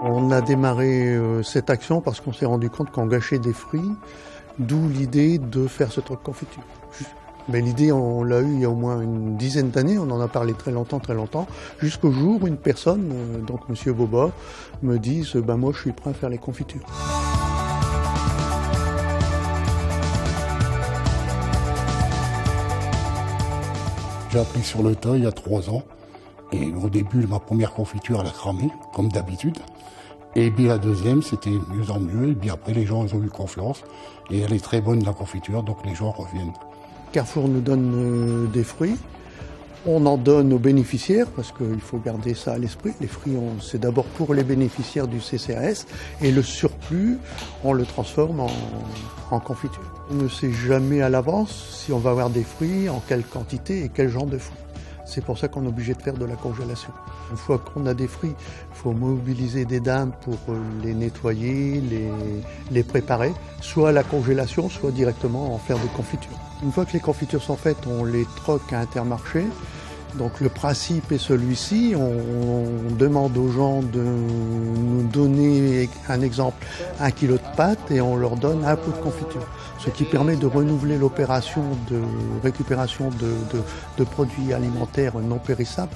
On a démarré cette action parce qu'on s'est rendu compte qu'on gâchait des fruits, d'où l'idée de faire ce truc confiture. Mais l'idée, on l'a eue il y a au moins une dizaine d'années, on en a parlé très longtemps, jusqu'au jour où une personne, donc Monsieur Boba, me dise moi je suis prêt à faire les confitures. J'ai appris sur le tas il y a 3 ans. Et au début, ma première confiture, elle a cramé, comme d'habitude. Et puis la deuxième, c'était mieux en mieux. Et puis après, les gens ils ont eu confiance. Et elle est très bonne, la confiture, donc les gens reviennent. Carrefour nous donne des fruits. On en donne aux bénéficiaires, parce qu'il faut garder ça à l'esprit. Les fruits, c'est d'abord pour les bénéficiaires du CCAS. Et le surplus, on le transforme en confiture. On ne sait jamais à l'avance si on va avoir des fruits, en quelle quantité et quel genre de fruits. C'est pour ça qu'on est obligé de faire de la congélation. Une fois qu'on a des fruits, il faut mobiliser des dames pour les nettoyer, les préparer, soit à la congélation, soit directement en faire des confitures. Une fois que les confitures sont faites, on les troque à Intermarché. Donc le principe est celui-ci, on demande aux gens de nous donner un exemple, 1 kilo de pâte et on leur donne un pot de confiture. Ce qui permet de renouveler l'opération de récupération de produits alimentaires non périssables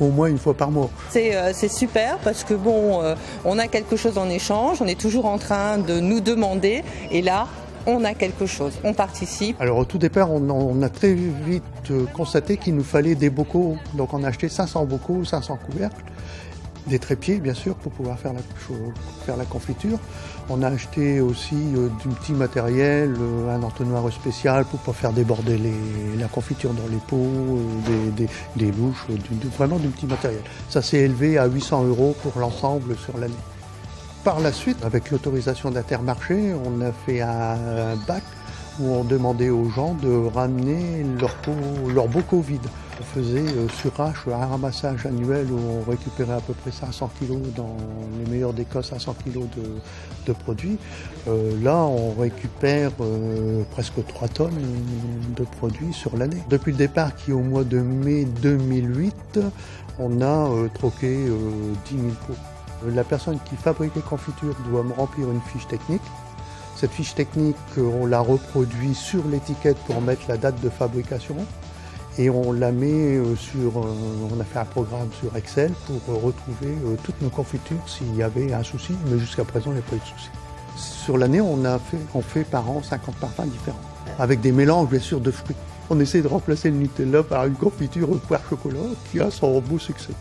au moins une fois par mois. C'est super parce que on a quelque chose en échange, on est toujours en train de nous demander et là, on a quelque chose, on participe. Alors au tout départ, on a très vite constaté qu'il nous fallait des bocaux. Donc on a acheté 500 bocaux, 500 couvercles, des trépieds bien sûr pour pouvoir faire la confiture. On a acheté aussi du petit matériel, un entonnoir spécial pour pas faire déborder la confiture dans les pots, des louches, vraiment du petit matériel. Ça s'est élevé à 800 € pour l'ensemble sur l'année. Par la suite, avec l'autorisation d'Intermarché, on a fait un bac où on demandait aux gens de ramener leurs bocaux vides. On faisait sur H un ramassage annuel où on récupérait à peu près 500 kg, dans les meilleurs des cas 500 kg de produits. Là, on récupère presque 3 tonnes de produits sur l'année. Depuis le départ, qui est au mois de mai 2008, on a troqué 10 000 pots. La personne qui fabrique les confitures doit me remplir une fiche technique. Cette fiche technique, on la reproduit sur l'étiquette pour mettre la date de fabrication et on la met on a fait un programme sur Excel pour retrouver toutes nos confitures s'il y avait un souci, mais jusqu'à présent il n'y a pas eu de souci. Sur l'année, on fait par an 50 parfums différents, avec des mélanges bien sûr de fruits. On essaie de remplacer le Nutella par une confiture au poire chocolat qui a son beau succès.